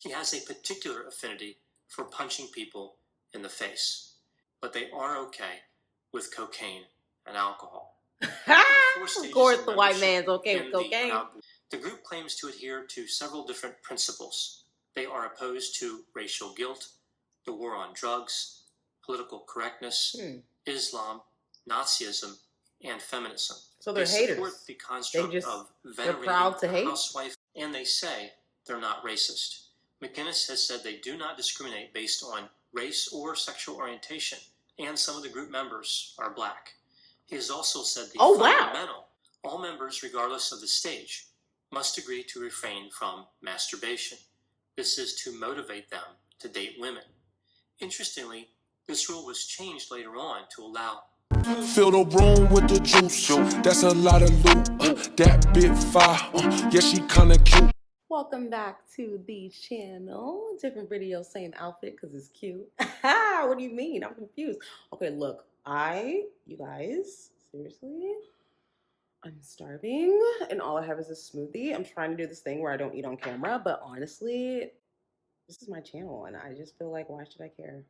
He has a particular affinity for punching people in the face, but they are okay with cocaine and alcohol. Of course, the white man's okay with cocaine. The group claims to adhere to several different principles. They are opposed to racial guilt, the war on drugs, political correctness, Islam, Nazism, and feminism. So they're haters. Support the construct of they're proud to hate. Housewife, and they say they're not racist. McGinnis has said they do not discriminate based on race or sexual orientation, and some of the group members are black. He has also said the fundamental, all members, regardless of the stage, must agree to refrain from masturbation. This is to motivate them to date women. Interestingly, this rule was changed later on to allow fill the room with the juice. That's a lot of loot. That bit fire. Yeah, she kinda cute. Welcome back to the channel. Different video, same outfit because it's cute. What do you mean? I'm confused. Okay, look, you guys, seriously, I'm starving and all I have is a smoothie. I'm trying to do this thing where I don't eat on camera, but honestly, this is my channel and I just feel like, why should I care?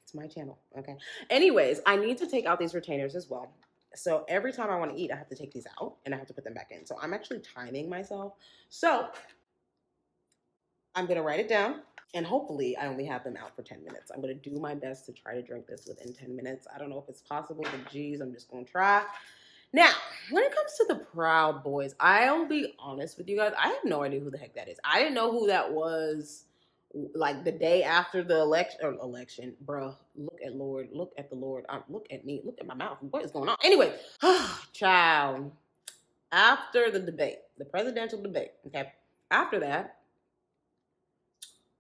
It's my channel, okay? Anyways, I need to take out these retainers as well. So every time I want to eat, I have to take these out and I have to put them back in. So I'm actually timing myself. So I'm going to write it down and hopefully I only have them out for 10 minutes. I'm going to do my best to try to drink this within 10 minutes. I don't know if it's possible, but geez, I'm just going to try. Now, when it comes to the Proud Boys, I'll be honest with you guys. I have no idea who the heck that is. I didn't know who that was. Like the day after the election, bro. Look at the Lord. Look at me. Look at my mouth. What is going on? Anyway, child. After the debate, the presidential debate, okay. After that,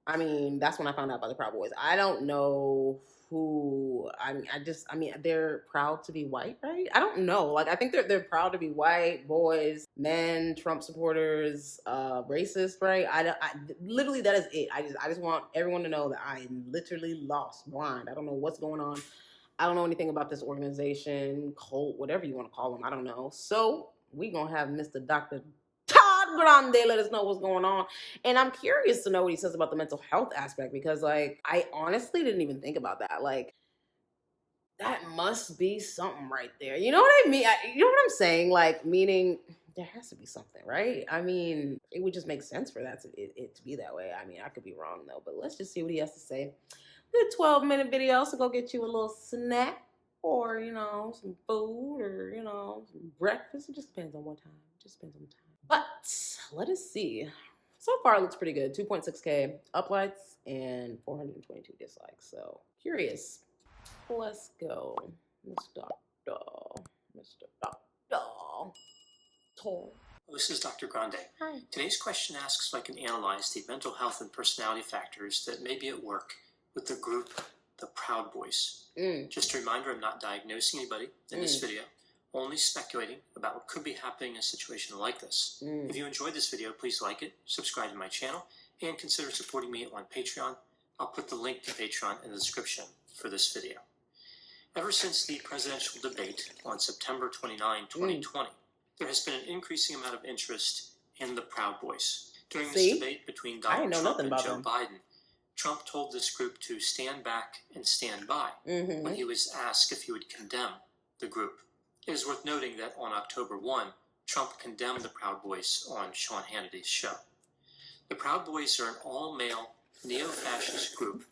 I mean, that's when I found out about the Proud Boys. I don't know who. I mean, they're proud to be white, right? I don't know. Like, I think they're proud to be white boys, men, Trump supporters, racist, right? I literally, that is it. I just want everyone to know that I am literally lost, blind. I don't know what's going on. I don't know anything about this organization, cult, whatever you want to call them. I don't know. So we gonna have Mr. Dr. TODD GRANDE let us know what's going on. And I'm curious to know what he says about the mental health aspect because, like, I honestly didn't even think about that. Like, that must be something right there. You know what I mean? You know what I'm saying? Like, meaning there has to be something, right? I mean, it would just make sense for that to be that way. I mean, I could be wrong, though. But let's just see what he has to say. A 12-minute video, so go get you a little snack or, you know, some food or, you know, some breakfast. It just depends on what time. It just depends on the time. But let us see. So far, it looks pretty good. 2.6K uplights and 422 dislikes. So curious. Let's go, Mr. Doctor. This is Dr. Grande. Hi. Today's question asks if I can analyze the mental health and personality factors that may be at work with the group, the Proud Boys. Just a reminder, I'm not diagnosing anybody in this video. Only speculating about what could be happening in a situation like this. If you enjoyed this video, please like it, subscribe to my channel, and consider supporting me on Patreon. I'll put the link to Patreon in the description for this video. Ever since the presidential debate on September 29, 2020, there has been an increasing amount of interest in the Proud Boys. During this debate between Donald Trump and Joe Biden, Trump told this group to stand back and stand by when he was asked if he would condemn the group. It is worth noting that on October 1, Trump condemned the Proud Boys on Sean Hannity's show. The Proud Boys are an all-male neo-fascist group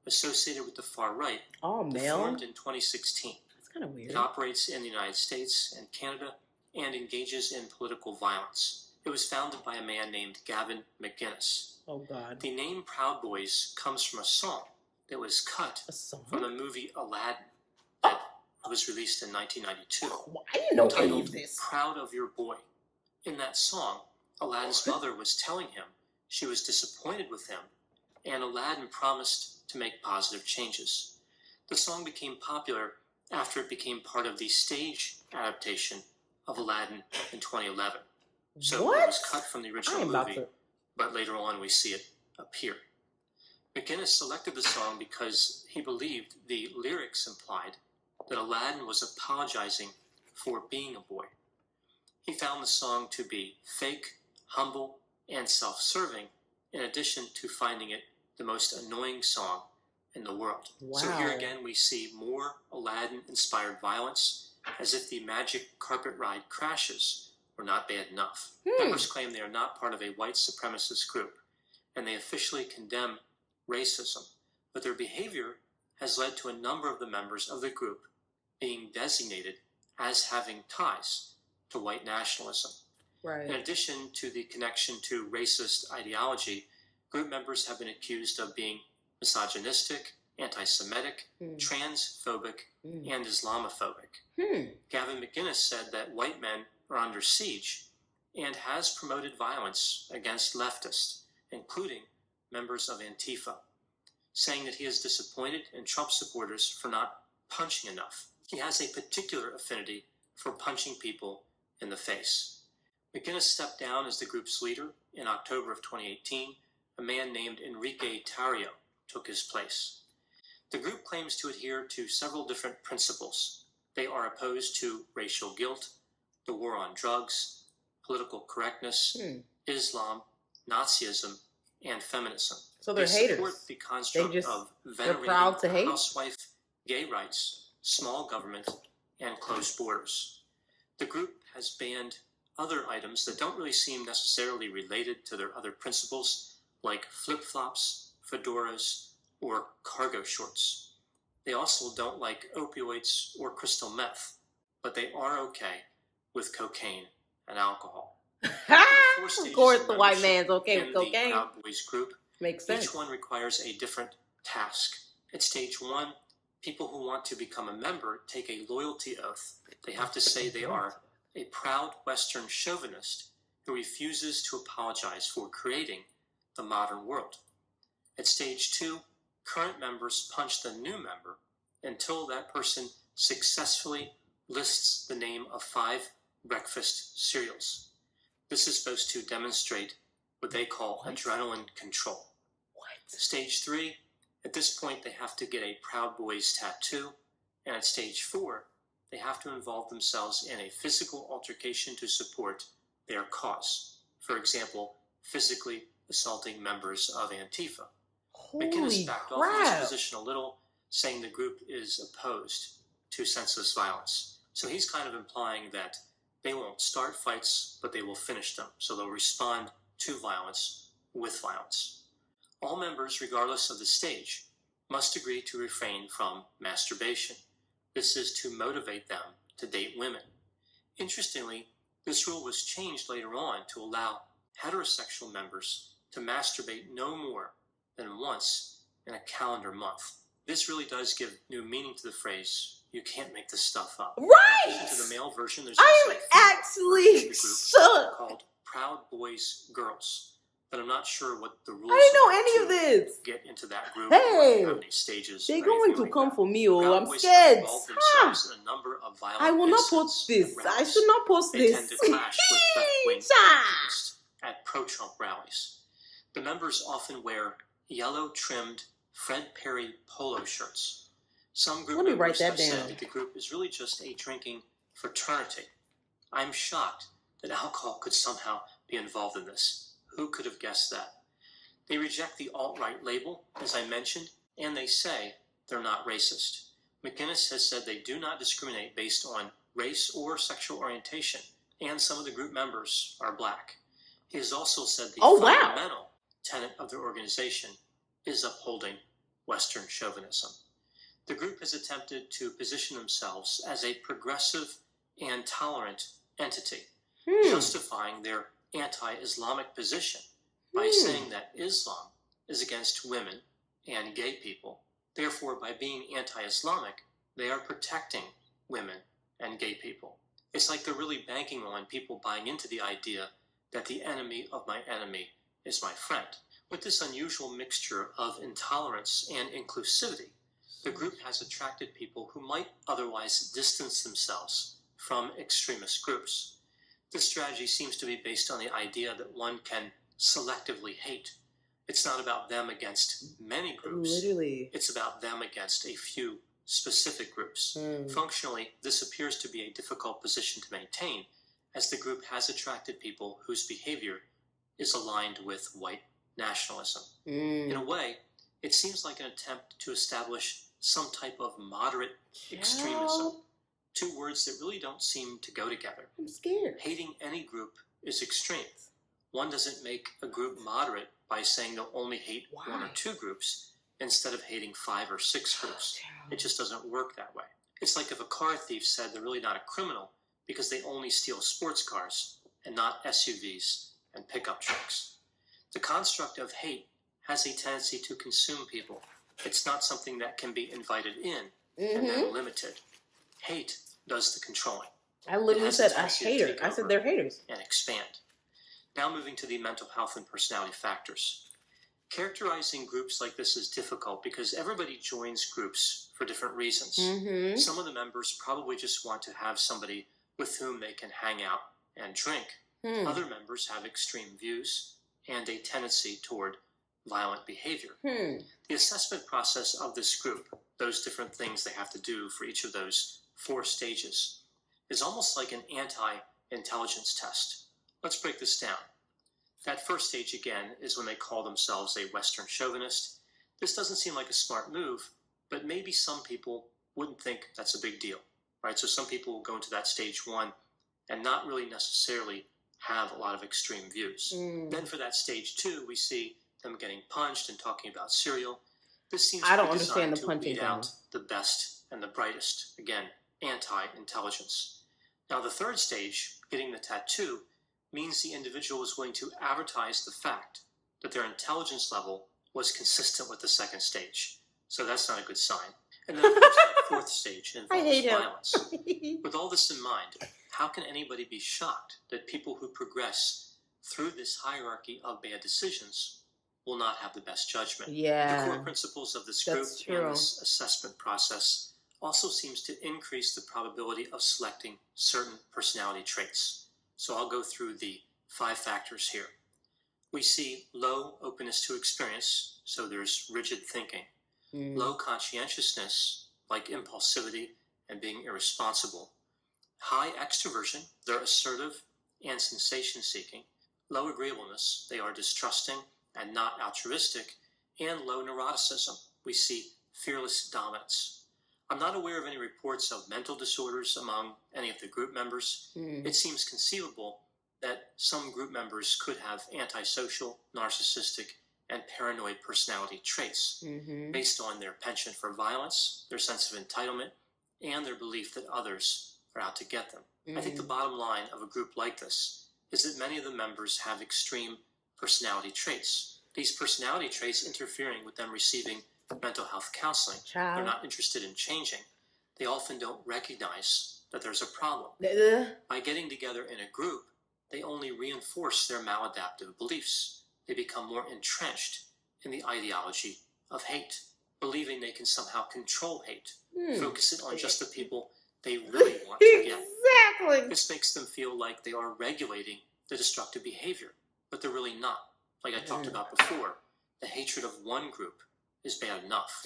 associated with the far right. All-male? Formed in 2016. That's kind of weird. It operates in the United States and Canada and engages in political violence. It was founded by a man named Gavin McGinnis. Oh, God. The name Proud Boys comes from a song that was cut from the movie Aladdin that was released in 1992. I didn't know any of this. Proud of Your Boy. In that song, Aladdin's mother was telling him she was disappointed with him, and Aladdin promised to make positive changes. The song became popular after it became part of the stage adaptation of Aladdin in 2011. So it was cut from the original movie, but later on we see it appear. McGinnis selected the song because he believed the lyrics implied that Aladdin was apologizing for being a boy. He found the song to be fake, humble, and self-serving, in addition to finding it the most annoying song in the world. Wow. So here again we see more Aladdin-inspired violence, as if the magic carpet ride crashes were not bad enough. Members claim they are not part of a white supremacist group, and they officially condemn racism, but their behavior has led to a number of the members of the group being designated as having ties to white nationalism. Right. In addition to the connection to racist ideology, group members have been accused of being misogynistic, anti-Semitic, transphobic, and Islamophobic. Gavin McInnes said that white men are under siege and has promoted violence against leftists, including members of Antifa, saying that he is disappointed in Trump supporters for not punching enough. He has a particular affinity for punching people in the face. McInnes stepped down as the group's leader in October of 2018. A man named Enrique Tarrio took his place. The group claims to adhere to several different principles. They are opposed to racial guilt, the war on drugs, political correctness, Islam, Nazism, and feminism. So they're they haters. Support the construct of venerating proud to hate? housewife, gay rights, small government, and closed borders. The group has banned other items that don't really seem necessarily related to their other principles, like flip-flops, fedoras, or cargo shorts. They also don't like opioids or crystal meth, but they are okay with cocaine and alcohol. Of course, the white man's okay with cocaine. In the Proud Boys group, makes sense. Each one requires a different task. At stage 1, people who want to become a member take a loyalty oath. They have to say they are a proud Western chauvinist who refuses to apologize for creating the modern world. At stage 2, current members punch the new member until that person successfully lists the name of 5 breakfast cereals. This is supposed to demonstrate what they call adrenaline control. Stage 3, at this point they have to get a Proud Boys tattoo, and at stage 4, they have to involve themselves in a physical altercation to support their cause. For example, physically assaulting members of Antifa. McInnes backed off of his position a little, saying the group is opposed to senseless violence. So he's kind of implying that they won't start fights, but they will finish them. So they'll respond to violence with violence. All members, regardless of the stage, must agree to refrain from masturbation. This is to motivate them to date women. Interestingly, this rule was changed later on to allow heterosexual members to masturbate no more than once in a calendar month. This really does give new meaning to the phrase, you can't make this stuff up. Right! To the male version, there's I am actually shook. Called Proud Boys Girls. But I'm not sure what the rules I didn't know are any to of this. get into that group. Hey, how many stages they're or going anything to like come that. for me. Oh, Proud I'm Boys scared. have involved themselves in a number of violent I will not incidents post this. at I rallies. should not post They this. tend to clash with left-wing activists at pro-Trump rallies. The members often wear yellow-trimmed Fred Perry polo shirts. Some group members have said that the group is really just a drinking fraternity. I'm shocked that alcohol could somehow be involved in this. Who could have guessed that? They reject the alt-right label, as I mentioned, and they say they're not racist. McInnes has said they do not discriminate based on race or sexual orientation, and some of the group members are black. He has also said the fundamental tenet of their organization is upholding Western chauvinism. The group has attempted to position themselves as a progressive and tolerant entity, justifying their anti-Islamic position by saying that Islam is against women and gay people. Therefore, by being anti-Islamic, they are protecting women and gay people. It's like they're really banking on people buying into the idea that the enemy of my enemy is my friend. With this unusual mixture of intolerance and inclusivity, the group has attracted people who might otherwise distance themselves from extremist groups. This strategy seems to be based on the idea that one can selectively hate. It's not about them against many groups. Literally. It's about them against a few specific groups. Functionally, this appears to be a difficult position to maintain, as the group has attracted people whose behavior is aligned with white nationalism. In a way, it seems like an attempt to establish some type of moderate extremism. Two words that really don't seem to go together. I'm scared. Hating any group is extreme. One doesn't make a group moderate by saying they'll only hate one or two groups instead of hating 5 or 6 groups. It just doesn't work that way. It's like if a car thief said they're really not a criminal because they only steal sports cars and not SUVs and pickup trucks. The construct of hate has a tendency to consume people. It's not something that can be invited in and then limited. Hate does the controlling. I literally said a hater. I said they're haters. And expand. Now moving to the mental health and personality factors. Characterizing groups like this is difficult because everybody joins groups for different reasons. Some of the members probably just want to have somebody with whom they can hang out and drink. Other members have extreme views and a tendency toward violent behavior. The assessment process of this group, those different things they have to do for each of those 4 stages, is almost like an anti-intelligence test. Let's break this down. That first stage, again, is when they call themselves a Western chauvinist. This doesn't seem like a smart move, but maybe some people wouldn't think that's a big deal, right? So some people will go into that stage 1 and not really necessarily have a lot of extreme views. Then for that stage 2, we see them getting punched and talking about cereal. This seems to be designed to weed out the best and the brightest. Again, anti-intelligence. Now the third stage, getting the tattoo, means the individual is willing to advertise the fact that their intelligence level was consistent with the second stage. So that's not a good sign. And then of course that fourth stage involves violence. With all this in mind, how can anybody be shocked that people who progress through this hierarchy of bad decisions will not have the best judgment? The core principles of this group and this assessment process also seems to increase the probability of selecting certain personality traits. So I'll go through the 5 factors here. We see low openness to experience, so there's rigid thinking. Low conscientiousness, like impulsivity and being irresponsible. High extroversion, they're assertive and sensation-seeking. Low agreeableness, they are distrusting and not altruistic. And low neuroticism, we see fearless dominance. I'm not aware of any reports of mental disorders among any of the group members. It seems conceivable that some group members could have antisocial, narcissistic, and paranoid personality traits based on their penchant for violence, their sense of entitlement, and their belief that others are out to get them. I think the bottom line of a group like this is that many of the members have extreme personality traits. These personality traits interfering with them receiving mental health counseling. They're not interested in changing. They often don't recognize that there's a problem. By getting together in a group, they only reinforce their maladaptive beliefs. They become more entrenched in the ideology of hate, believing they can somehow control hate, focus it on just the people they really want to get. This makes them feel like they are regulating the destructive behavior, but they're really not. Like I talked about before, the hatred of one group is bad enough.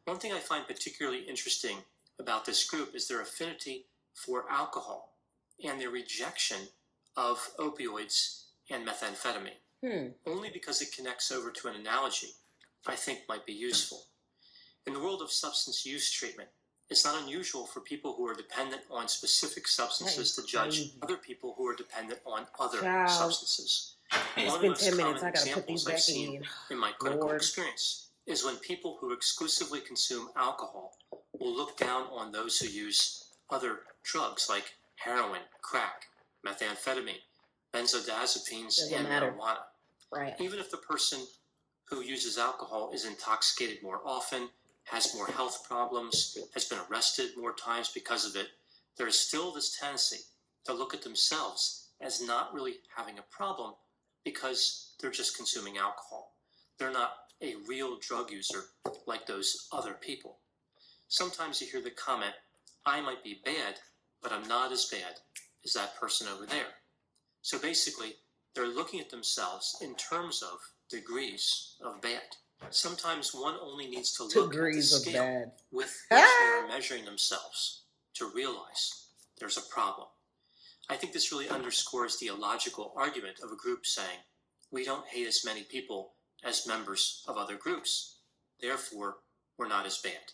One thing I find particularly interesting about this group is their affinity for alcohol and their rejection of opioids and methamphetamine. Only because it connects over to an analogy I think might be useful. In the world of substance use treatment, it's not unusual for people who are dependent on specific substances to judge other people who are dependent on other substances. It's One of been the 10 most minutes. common I gotta put examples these I've back seen in my clinical experience is when people who exclusively consume alcohol will look down on those who use other drugs like heroin, crack, methamphetamine, benzodiazepines, and marijuana. Even if the person who uses alcohol is intoxicated more often, has more health problems, has been arrested more times because of it, there is still this tendency to look at themselves as not really having a problem because they're just consuming alcohol. They're not a real drug user like those other people. Sometimes you hear the comment, I might be bad, but I'm not as bad as that person over there. So basically, they're looking at themselves in terms of degrees of bad. Sometimes one only needs to look at the scale with which they are measuring themselves to realize there's a problem. I think this really underscores the illogical argument of a group saying, we don't hate as many people as members of other groups. Therefore, we're not as bad.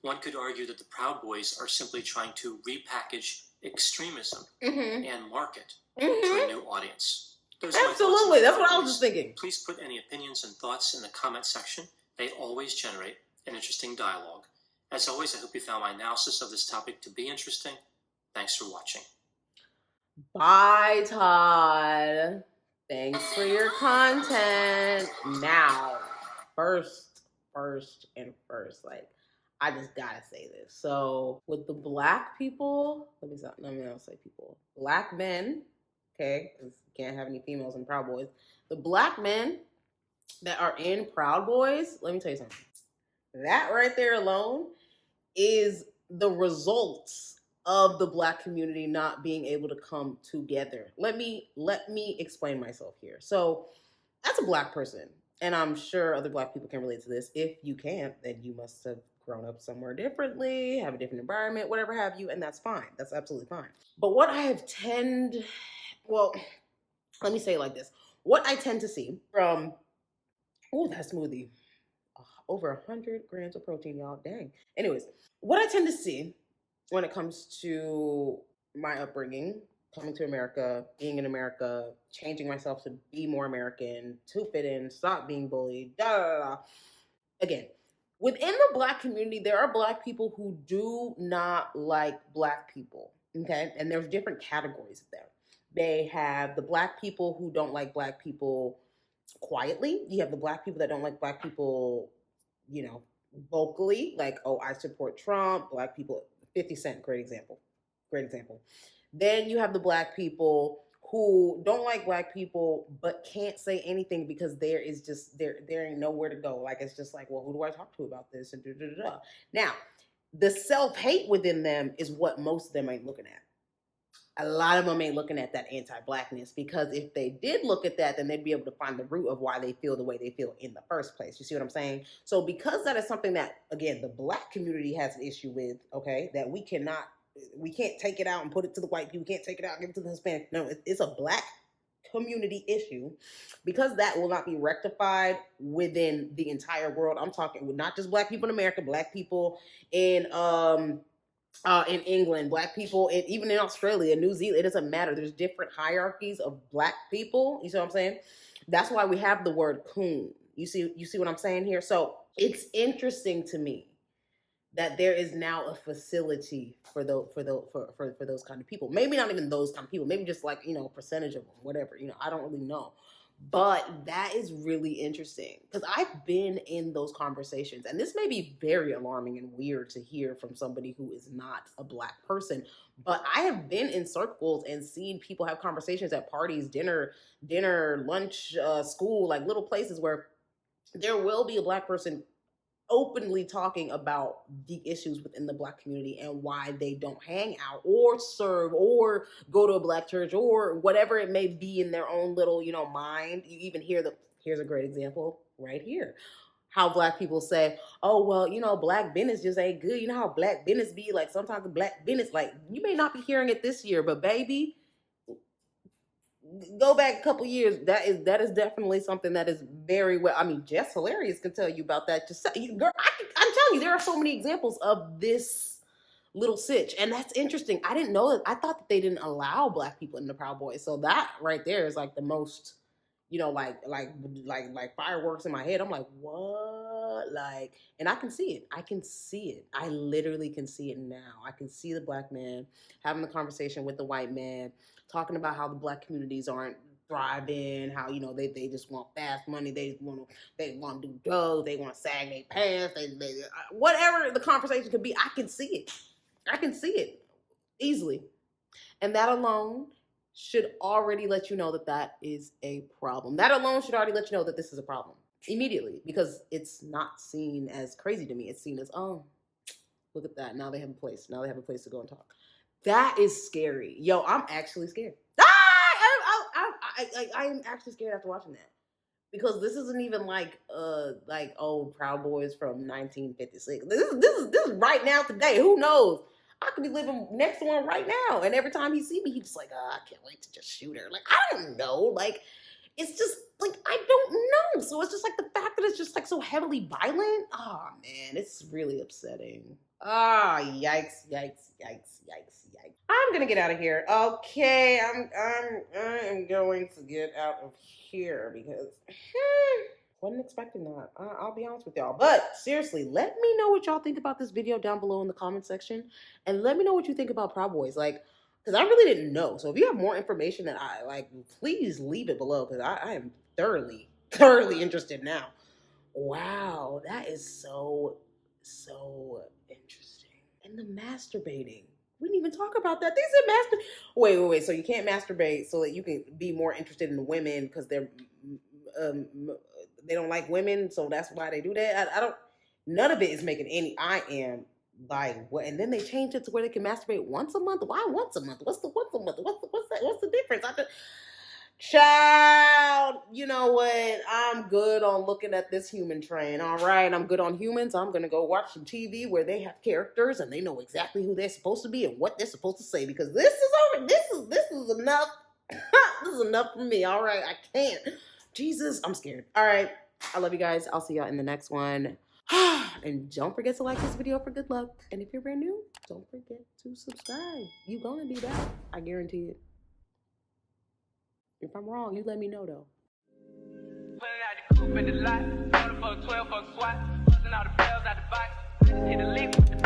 One could argue that the Proud Boys are simply trying to repackage extremism and market to a new audience. Absolutely, that's what I was just thinking. Please put any opinions and thoughts in the comment section. They always generate an interesting dialogue. As always, I hope you found my analysis of this topic to be interesting. Thanks for watching. Bye, Todd. Thanks for your content. Now, first, like, I just gotta say this. So, with the black people, let me not say people. Black men, okay, because you can't have any females in Proud Boys. The black men that are in Proud Boys, let me tell you something. That right there alone is the results of the black community not being able to come together. Let me explain myself here. So, as a black person, and I'm sure other black people can relate to this. If you can't, then you must have grown up somewhere differently, have a different environment, whatever have you, and that's fine. That's absolutely fine. But what I have let me say it like this. What I tend to see from, that smoothie, over 100 grams of protein, y'all, dang. Anyways, what I tend to see when it comes to my upbringing, coming to America, being in America, changing myself to be more American, to fit in, stop being bullied, Again, within the black community, there are black people who do not like black people, okay? And there's different categories of them. They have the black people who don't like black people quietly. You have the black people that don't like black people, vocally, like, oh, I support Trump, black people, 50 Cent, great example. Then you have the black people who don't like black people but can't say anything because there ain't nowhere to go. Like, it's just like, well, who do I talk to about this? And Now, the self-hate within them is what most of them ain't looking at. A lot of them ain't looking at that anti-blackness, because if they did look at that, then they'd be able to find the root of why they feel the way they feel in the first place. You see what I'm saying? So because that is something that, again, the black community has an issue with, okay, that we can't take it out and put it to the white people. We can't take it out and give it to the Hispanic. No, it's a black community issue. Because that will not be rectified within the entire world. I'm talking with not just black people in America, black people in England, black people, and even in Australia, New Zealand, it doesn't matter. There's different hierarchies of black people. You see what I'm saying? That's why we have the word coon. You see what I'm saying here? So it's interesting to me that there is now a facility for those kind of people. Maybe not even those kind of people. Maybe just like, percentage of them, whatever. I don't really know. But that is really interesting, because I've been in those conversations, and this may be very alarming and weird to hear from somebody who is not a black person, but I have been in circles and seen people have conversations at parties, dinner, lunch, school, like little places where there will be a black person openly talking about the issues within the black community and why they don't hang out or serve or go to a black church or whatever it may be in their own little, mind. You even here's a great example right here. How black people say, oh, well, black business just ain't good. You know how black business be? Like, sometimes the black business, like, you may not be hearing it this year, but baby, go back a couple years. That is definitely something that is very well. I mean, Jess Hilarious can tell you about that. Just girl, I'm telling you, there are so many examples of this little sitch, and that's interesting. I didn't know that. I thought that they didn't allow black people in the Proud Boys. So that right there is like the most, like fireworks in my head. I'm like, what? Like, and I can see it. I literally can see it now. I can see the black man having the conversation with the white man, talking about how the black communities aren't thriving, how, they just want fast money, they want to do drugs, they want to sag their pants, they whatever the conversation could be. I can see it easily. And that alone should already let you know that is a problem. That alone should already let you know that this is a problem immediately, because it's not seen as crazy to me. It's seen as, oh, look at that. Now they have a place. Now they have a place to go and talk. That is scary. Yo, I'm actually scared. I am actually scared after watching that, because this isn't even like Proud Boys from 1956. This is right now today. Who knows? I could be living next to one right now, and every time he see me, he's just like, I can't wait to just shoot her. Like, I don't know. Like, it's just like, I don't know. So it's just like the fact that it's just like so heavily violent. Oh man, it's really upsetting. Ah, yikes, yikes, yikes, yikes, yikes. I'm gonna get out of here. Okay, I'm going to get out of here because wasn't expecting that. I'll be honest with y'all. But seriously, let me know what y'all think about this video down below in the comment section, and let me know what you think about Proud Boys. Like, because I really didn't know. So if you have more information that I like, please leave it below because I am thoroughly interested now. Wow, that is so interesting. And the masturbating. We didn't even talk about that. They said Wait. So you can't masturbate so that you can be more interested in women because they don't like women, so that's why they do that. I don't. None of it is making any. I am like, what? And then they changed it to where they can masturbate once a month. Why once a month? What's the once a month? What's the difference? Child, you know what? I'm good on looking at this human train. All right, I'm good on humans. I'm gonna go watch some TV where they have characters and they know exactly who they're supposed to be and what they're supposed to say, because this is enough. This is enough for me. All right, I can't. Jesus, I'm scared. All right, I love you guys. I'll see y'all in the next one. And don't forget to like this video for good luck. And if you're brand new, don't forget to subscribe. You're gonna be back. I guarantee it. If I'm wrong, you let me know though. Pulling out the coupe in the lot, 12 for a SWAT, busting all the bells out the box, hit the lick with the